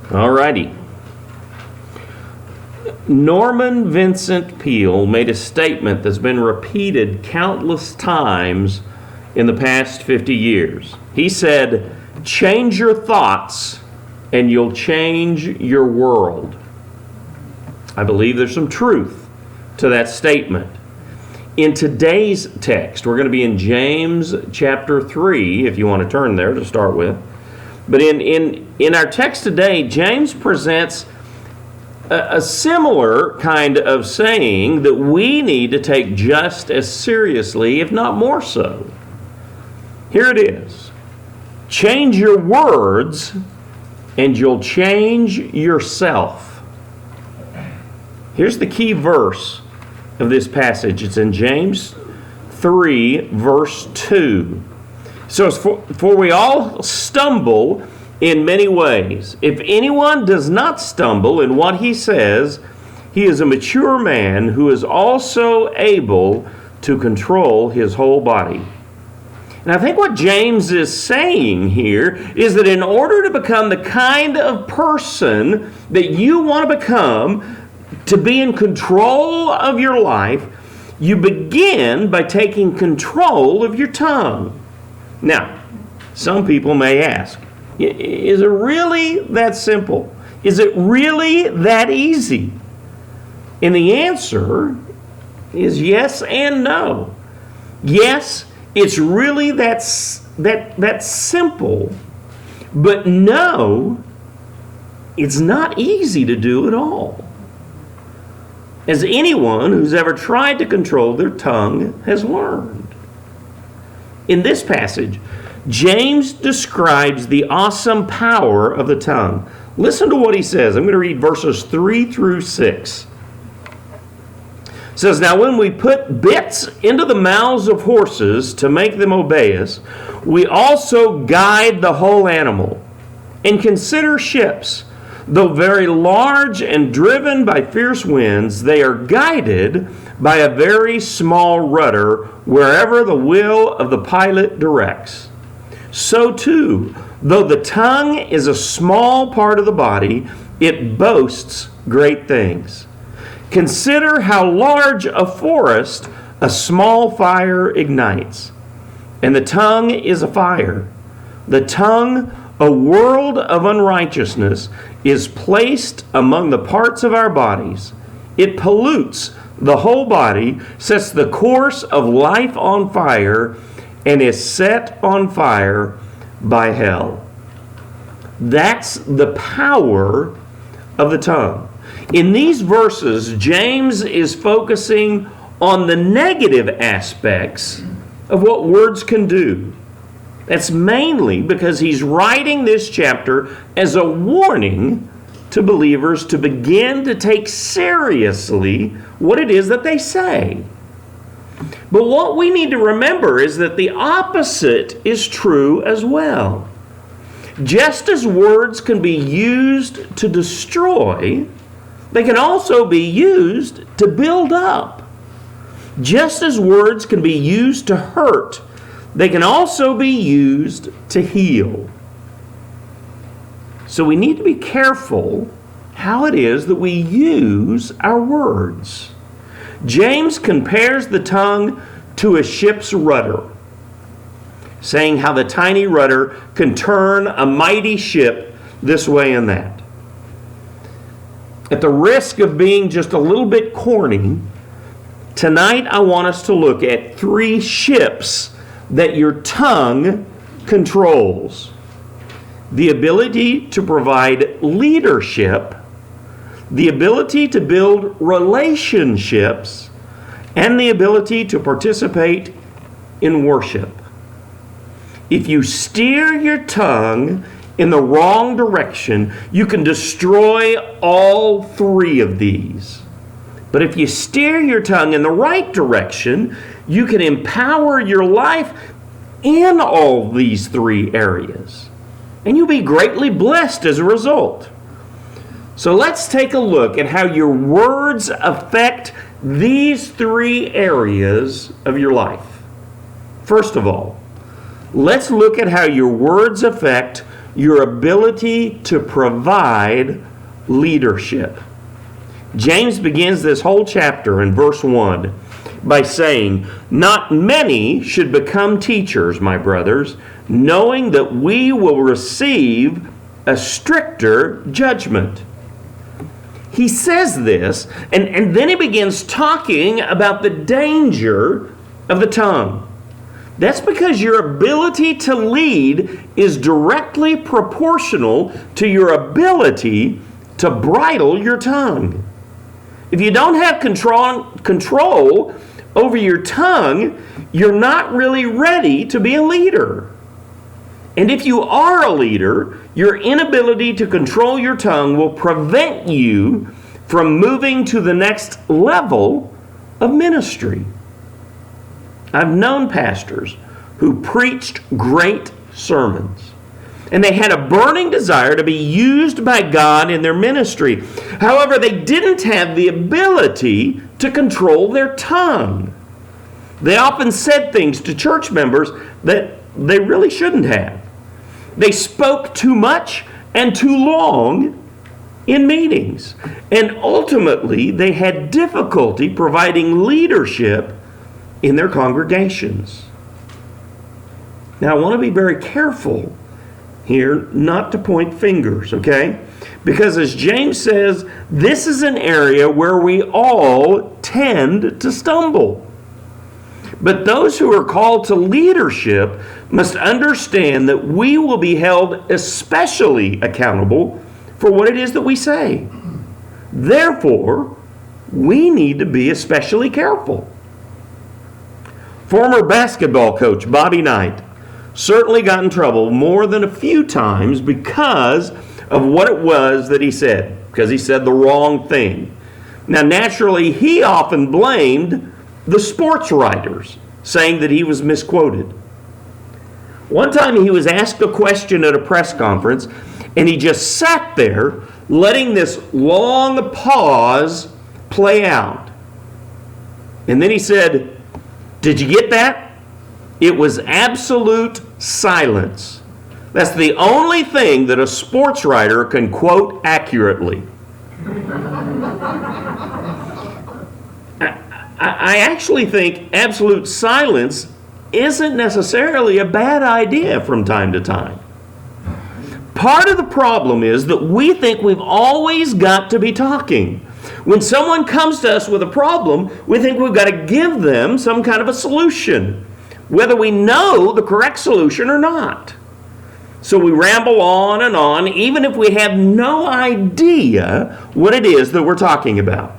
Alrighty. Norman Vincent Peale made a statement that's been repeated countless times in the past 50 years. He said, "Change your thoughts and you'll change your world." I believe there's some truth to that statement. In today's text, we're going to be in James chapter 3, if you want to turn there to start with. But in our text today, James presents a similar kind of saying that we need to take just as seriously, if not more so. Here it is. Change your words and you'll change yourself. Here's the key verse of this passage. It's in James 3, verse 2. So, for we all stumble in many ways. If anyone does not stumble in what he says, he is a mature man who is also able to control his whole body. And I think what James is saying here is that in order to become the kind of person that you want to become, to be in control of your life, you begin by taking control of your tongue. Now, some people may ask, is it really that simple? Is it really that easy? And the answer is yes and no. Yes, it's really that simple. But no, it's not easy to do at all. As anyone who's ever tried to control their tongue has learned. In this passage, James describes the awesome power of the tongue. Listen to what he says. I'm going to read verses 3 through 6. It says, "Now when we put bits into the mouths of horses to make them obey us, we also guide the whole animal. And consider ships. Though very large and driven by fierce winds, they are guided by a very small rudder wherever the will of the pilot directs. So too, though the tongue is a small part of the body, it boasts great things. Consider how large a forest a small fire ignites. And the tongue is a fire. The tongue, a world of unrighteousness, is placed among the parts of our bodies. It pollutes the whole body, sets the course of life on fire, and is set on fire by hell." That's the power of the tongue. In these verses, James is focusing on the negative aspects of what words can do. That's mainly because he's writing this chapter as a warning to believers to begin to take seriously what it is that they say. But what we need to remember is that the opposite is true as well. Just as words can be used to destroy, they can also be used to build up. Just as words can be used to hurt, they can also be used to heal. So we need to be careful how it is that we use our words. James compares the tongue to a ship's rudder, saying how the tiny rudder can turn a mighty ship this way and that. At the risk of being just a little bit corny, tonight I want us to look at 3 ships that your tongue controls. The ability to provide leadership, the ability to build relationships, and the ability to participate in worship. If you steer your tongue in the wrong direction, you can destroy all 3 of these. But if you steer your tongue in the right direction, you can empower your life in all these 3 areas. And you'll be greatly blessed as a result. So let's take a look at how your words affect these 3 areas of your life. First of all, let's look at how your words affect your ability to provide leadership. James begins this whole chapter in verse 1 by saying, "Not many should become teachers, my brothers, knowing that we will receive a stricter judgment." He says this, and then he begins talking about the danger of the tongue. That's because your ability to lead is directly proportional to your ability to bridle your tongue. If you don't have control over your tongue, you're not really ready to be a leader. And if you are a leader, your inability to control your tongue will prevent you from moving to the next level of ministry. I've known pastors who preached great sermons, and they had a burning desire to be used by God in their ministry. However, they didn't have the ability to control their tongue. They often said things to church members that they really shouldn't have. They spoke too much and too long in meetings, and ultimately they had difficulty providing leadership in their congregations. Now, I want to be very careful here not to point fingers, okay? Because as James says, this is an area where we all tend to stumble. But those who are called to leadership must understand that we will be held especially accountable for what it is that we say. Therefore, we need to be especially careful. Former basketball coach Bobby Knight certainly got in trouble more than a few times because of what it was that he said, because he said the wrong thing. Now, naturally, he often blamed the sports writers, saying that he was misquoted. One time he was asked a question at a press conference, and he just sat there letting this long pause play out. And then he said, "Did you get that? It was absolute silence." That's the only thing that a sports writer can quote accurately. I actually think absolute silence isn't necessarily a bad idea from time to time. Part of the problem is that we think we've always got to be talking. When someone comes to us with a problem, we think we've got to give them some kind of a solution, whether we know the correct solution or not. So we ramble on, even if we have no idea what it is that we're talking about.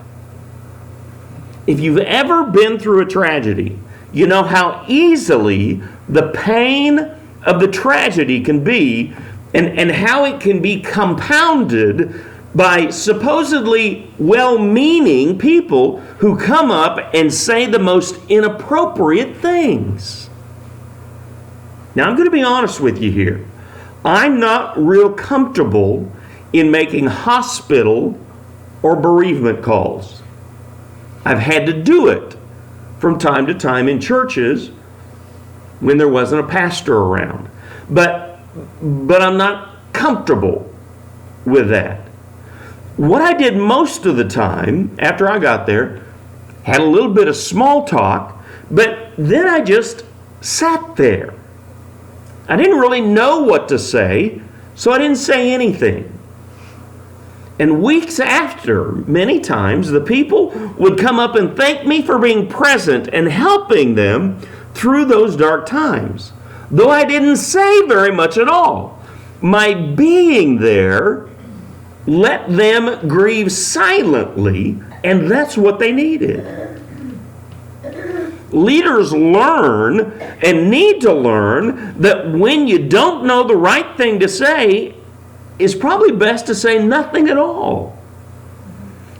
If you've ever been through a tragedy, you know how easily the pain of the tragedy can be, and how it can be compounded by supposedly well-meaning people who come up and say the most inappropriate things. Now, I'm going to be honest with you here. I'm not real comfortable in making hospital or bereavement calls. I've had to do it from time to time in churches when there wasn't a pastor around. But I'm not comfortable with that. What I did most of the time after I got there, had a little bit of small talk, but then I just sat there. I didn't really know what to say, so I didn't say anything. And weeks after, many times, the people would come up and thank me for being present and helping them through those dark times, though I didn't say very much at all. My being there let them grieve silently, and that's what they needed. Leaders learn and need to learn that when you don't know the right thing to say, it's probably best to say nothing at all.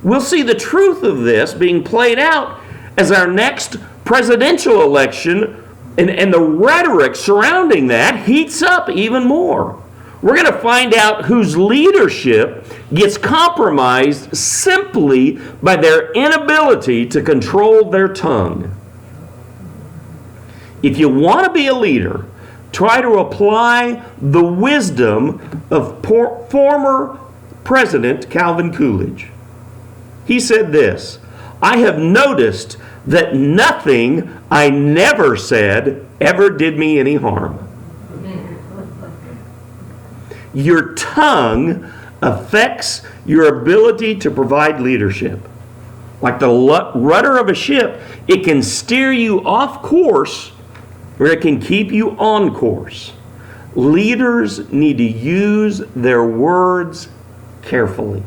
We'll see the truth of this being played out as our next presidential election and the rhetoric surrounding that heats up even more. We're going to find out whose leadership gets compromised simply by their inability to control their tongue. If you want to be a leader, try to apply the wisdom of former President Calvin Coolidge. He said this, "I have noticed that nothing I never said ever did me any harm." Your tongue affects your ability to provide leadership. Like the rudder of a ship, it can steer you off course or it can keep you on course. Leaders need to use their words carefully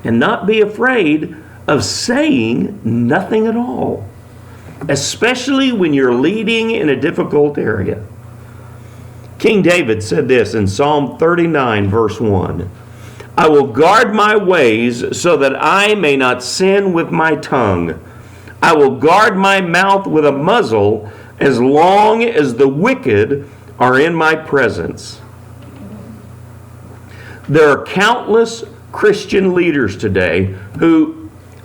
and not be afraid of saying nothing at all, especially when you're leading in a difficult area. King David said this in Psalm 39, verse 1. "I will guard my ways so that I may not sin with my tongue. I will guard my mouth with a muzzle as long as the wicked are in my presence." There are countless Christian leaders today who,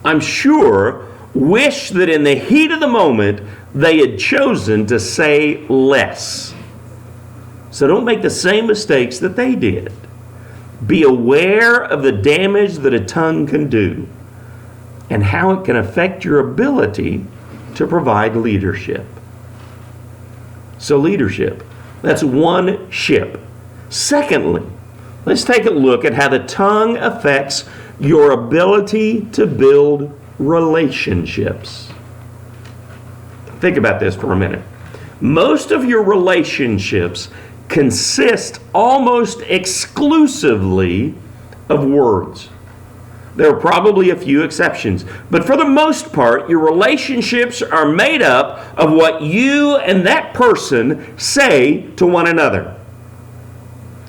I'm sure, wish that in the heat of the moment they had chosen to say less. So don't make the same mistakes that they did. Be aware of the damage that a tongue can do and how it can affect your ability to provide leadership. So leadership, that's one ship. Secondly, let's take a look at how the tongue affects your ability to build relationships. Think about this for a minute. Most of your relationships consist almost exclusively of words. There are probably a few exceptions, but for the most part, your relationships are made up of what you and that person say to one another.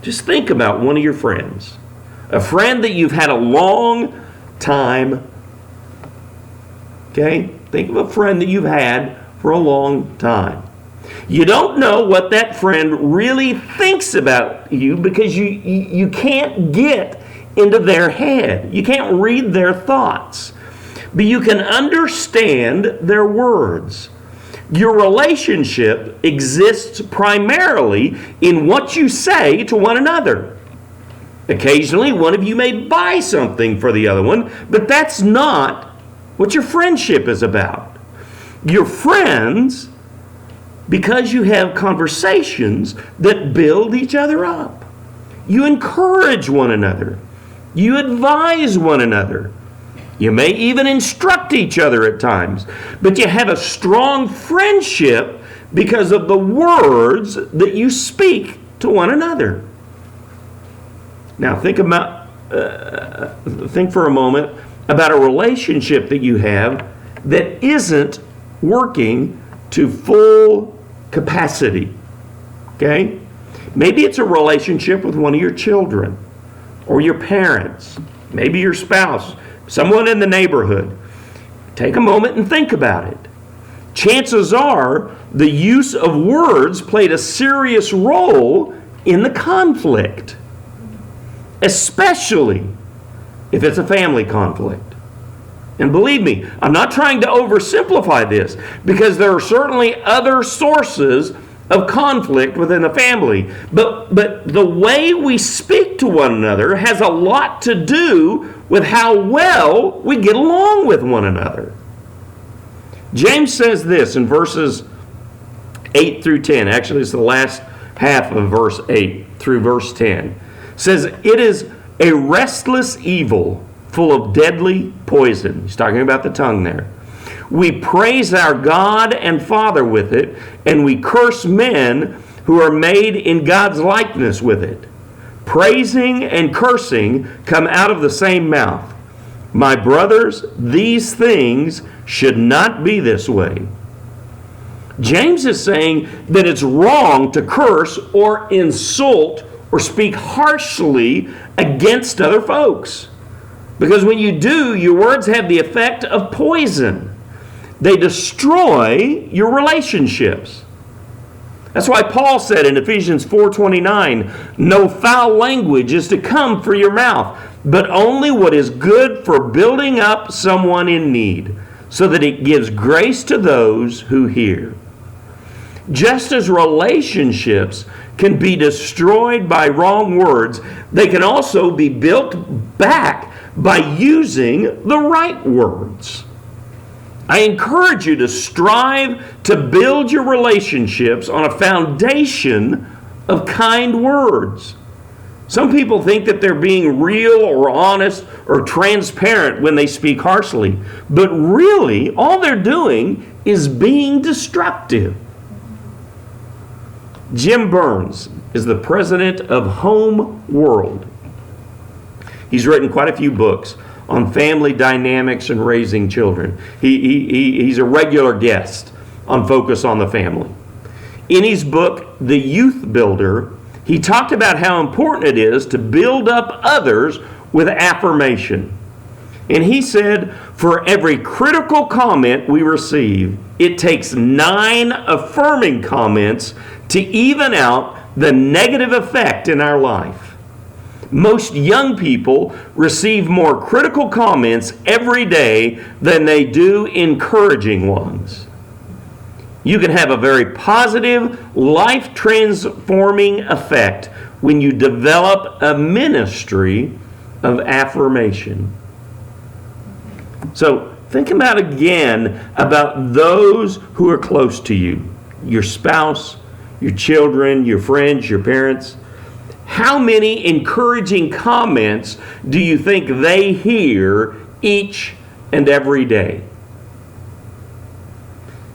Just think about one of your friends, a friend that you've had a long time. Okay? Think of a friend that you've had for a long time. You don't know what that friend really thinks about you because you can't get into their head. You can't read their thoughts. But you can understand their words. Your relationship exists primarily in what you say to one another. Occasionally, one of you may buy something for the other one, but that's not what your friendship is about. Your friends, because you have conversations that build each other up. You encourage one another. You advise one another. You may even instruct each other at times. But you have a strong friendship because of the words that you speak to one another. Now think for a moment about a relationship that you have that isn't working to full capacity. Okay? Maybe it's a relationship with one of your children or your parents, maybe your spouse, someone in the neighborhood. Take a moment and think about it. Chances are the use of words played a serious role in the conflict, especially if it's a family conflict. And believe me, I'm not trying to oversimplify this because there are certainly other sources of conflict within the family. But the way we speak to one another has a lot to do with how well we get along with one another. James says this in verses 8 through 10. Actually, it's the last half of verse 8 through verse 10. It says, "It is a restless evil full of deadly poison." He's talking about the tongue there. "We praise our God and Father with it, and we curse men who are made in God's likeness with it. Praising and cursing come out of the same mouth. My brothers, these things should not be this way." James is saying that it's wrong to curse or insult or speak harshly against other folks. Because when you do, your words have the effect of poison. They destroy your relationships. That's why Paul said in Ephesians 4:29, "No foul language is to come from your mouth, but only what is good for building up someone in need, so that it gives grace to those who hear." Just as relationships can be destroyed by wrong words, they can also be built back by using the right words. I encourage you to strive to build your relationships on a foundation of kind words. Some people think that they're being real or honest or transparent when they speak harshly, but really all they're doing is being destructive. Jim Burns is the president of Home World. He's written quite a few books on family dynamics and raising children. He's a regular guest on Focus on the Family. In his book, The Youth Builder, he talked about how important it is to build up others with affirmation. And he said, for every critical comment we receive, it takes 9 affirming comments to even out the negative effect in our life. Most young people receive more critical comments every day than they do encouraging ones. You can have a very positive, life-transforming effect when you develop a ministry of affirmation. So think about those who are close to you, your spouse, your children, your friends, your parents. How many encouraging comments do you think they hear each and every day?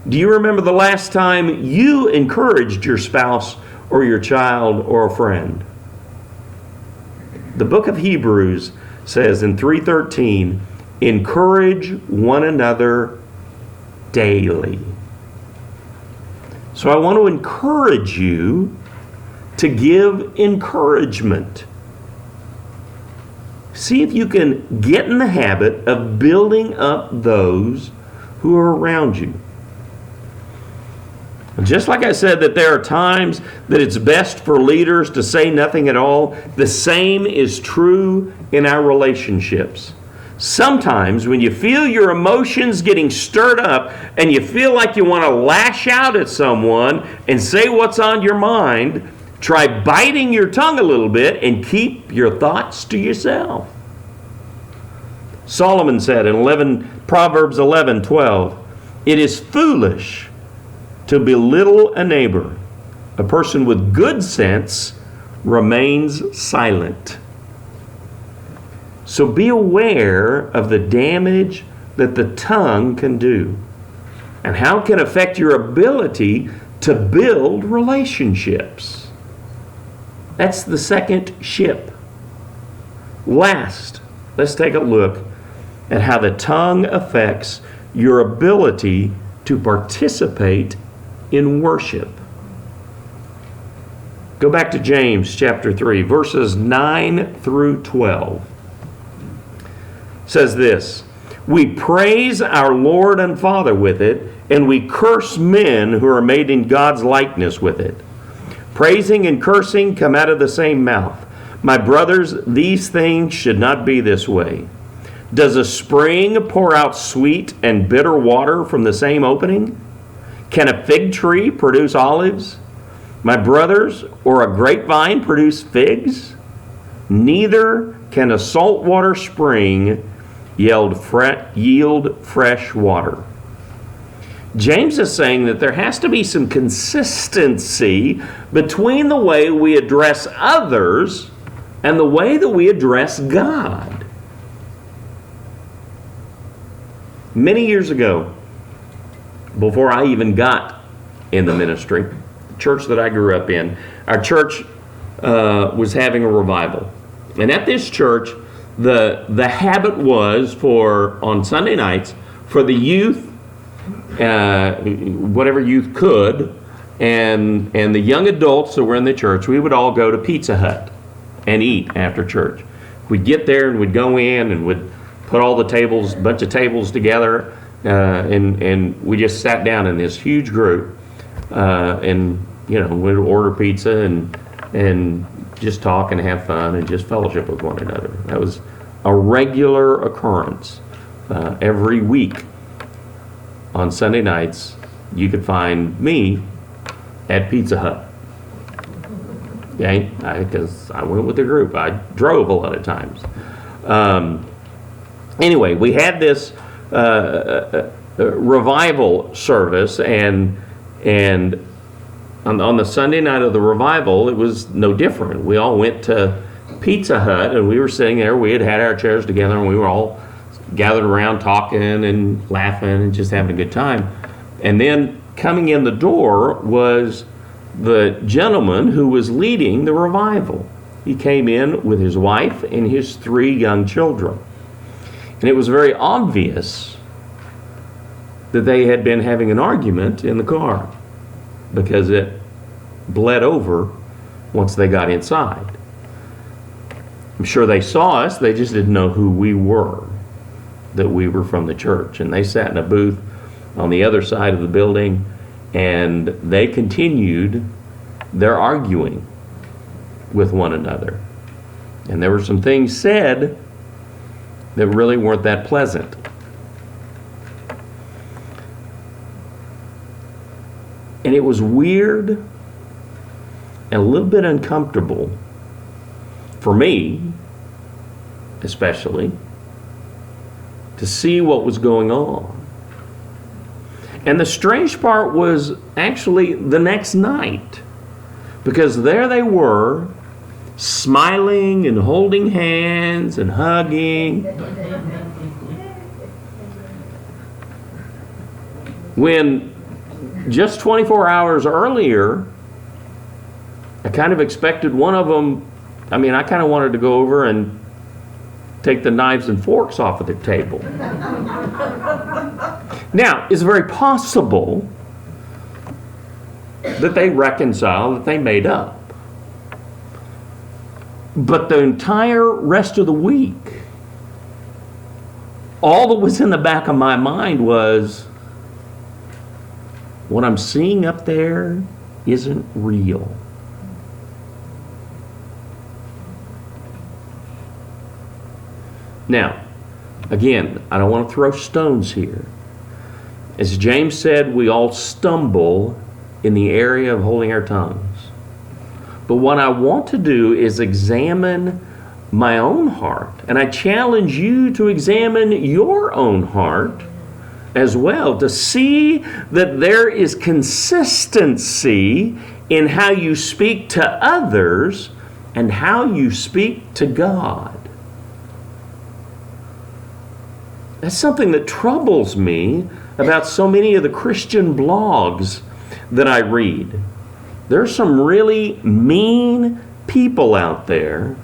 Do you remember the last time you encouraged your spouse or your child or a friend? The book of Hebrews says in 3:13, encourage one another daily. So I want to encourage you to give encouragement. See if you can get in the habit of building up those who are around you. Just like I said that there are times that it's best for leaders to say nothing at all, the same is true in our relationships. Sometimes when you feel your emotions getting stirred up and you feel like you want to lash out at someone and say what's on your mind, try biting your tongue a little bit and keep your thoughts to yourself. Solomon said in Proverbs 11:12, it is foolish to belittle a neighbor. A person with good sense remains silent. So be aware of the damage that the tongue can do and how it can affect your ability to build relationships. That's the second ship. Last, let's take a look at how the tongue affects your ability to participate in worship. Go back to James chapter 3, verses 9 through 12. It says this, we praise our Lord and Father with it, and we curse men who are made in God's likeness with it. Praising and cursing come out of the same mouth. My brothers, these things should not be this way. Does a spring pour out sweet and bitter water from the same opening? Can a fig tree produce olives? My brothers, or a grapevine produce figs? Neither can a saltwater spring yield fresh water. James is saying that there has to be some consistency between the way we address others and the way that we address God. Many years ago, before I even got in the ministry, the church that I grew up in, our church was having a revival. And at this church, the habit was on Sunday nights, for the youth, whatever youth could, and the young adults that were in the church, we would all go to Pizza Hut and eat after church. We'd get there and we'd go in and we'd put all the tables, a bunch of tables together, and we just sat down in this huge group, and we'd order pizza and just talk and have fun and just fellowship with one another. That was a regular occurrence. Every week on Sunday nights, you could find me at Pizza Hut. Okay, because I went with the group. I drove a lot of times. Anyway, we had this revival service, and on the Sunday night of the revival, it was no different. We all went to Pizza Hut, and we were sitting there. We had our chairs together, and we were all gathered around talking and laughing and just having a good time. And then coming in the door was the gentleman who was leading the revival. He came in with his wife and his 3 young children. And it was very obvious that they had been having an argument in the car, because it bled over once they got inside. I'm sure they saw us, they just didn't know who we were, that we were from the church. And they sat in a booth on the other side of the building, and they continued their arguing with one another. And there were some things said that really weren't that pleasant. And it was weird and a little bit uncomfortable for me, especially, to see what was going on. And the strange part was actually the next night, because there they were, smiling and holding hands and hugging, when just 24 hours earlier, I kind of expected one of them, I kind of wanted to go over and take the knives and forks off of the table. Now, it's very possible that they reconciled, that they made up. But the entire rest of the week, all that was in the back of my mind was, what I'm seeing up there isn't real. Now, again, I don't want to throw stones here. As James said, we all stumble in the area of holding our tongues. But what I want to do is examine my own heart. And I challenge you to examine your own heart as well, to see that there is consistency in how you speak to others and how you speak to God. That's something that troubles me about so many of the Christian blogs that I read. There are some really mean people out there,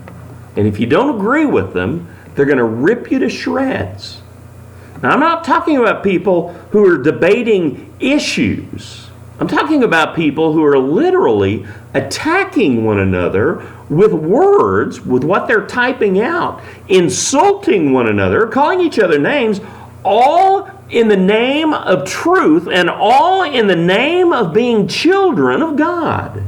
and if you don't agree with them, they're going to rip you to shreds. Now, I'm not talking about people who are debating issues. I'm talking about people who are literally attacking one another with words, with what they're typing out, insulting one another, calling each other names, all in the name of truth and all in the name of being children of God.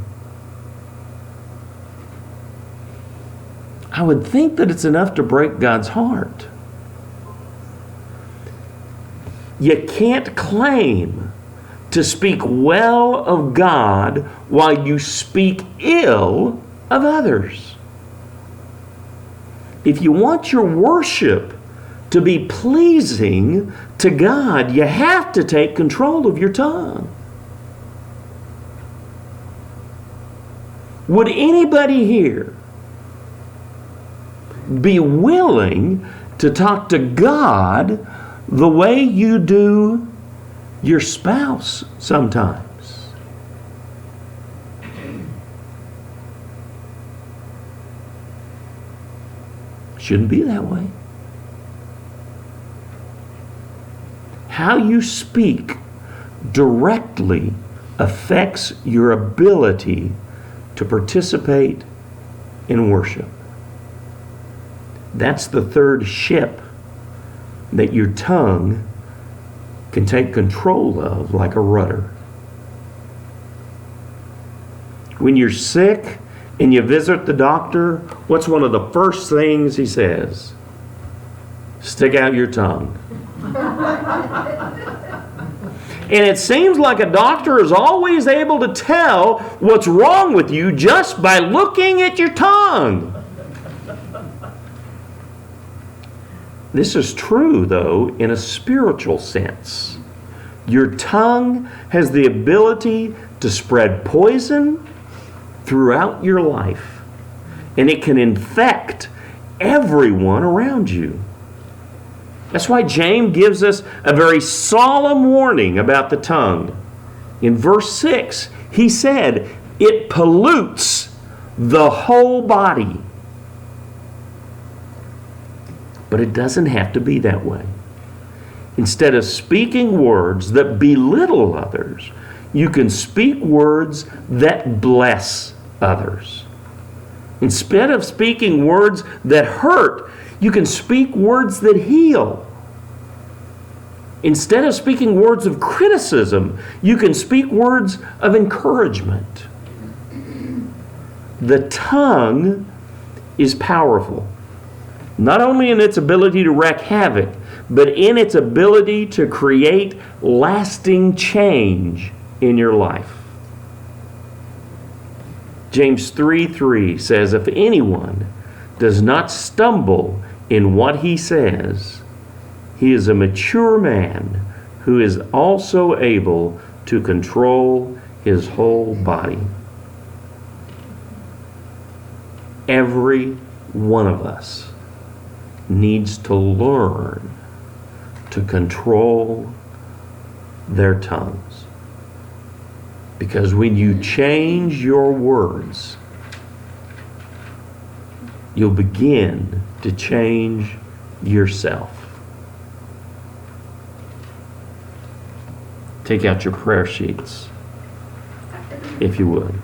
I would think that it's enough to break God's heart. You can't claim to speak well of God while you speak ill of others. If you want your worship to be pleasing to God, you have to take control of your tongue. Would anybody here be willing to talk to God the way you do your spouse sometimes? Shouldn't be that way. How you speak directly affects your ability to participate in worship. That's the third ship that your tongue can take control of like a rudder. When you're sick and you visit the doctor, what's one of the first things he says? Stick out your tongue. And it seems like a doctor is always able to tell what's wrong with you just by looking at your tongue. This is true, though, in a spiritual sense. Your tongue has the ability to spread poison throughout your life, and it can infect everyone around you. That's why James gives us a very solemn warning about the tongue. In verse 6, he said, it pollutes the whole body. But it doesn't have to be that way. Instead of speaking words that belittle others, you can speak words that bless others. Instead of speaking words that hurt, you can speak words that heal. Instead of speaking words of criticism, you can speak words of encouragement. The tongue is powerful, not only in its ability to wreak havoc, but in its ability to create lasting change in your life. James 3:3 says, if anyone does not stumble in what he says, he is a mature man who is also able to control his whole body. Every one of us needs to learn to control their tongues. Because when you change your words, you'll begin to change yourself. Take out your prayer sheets, if you would.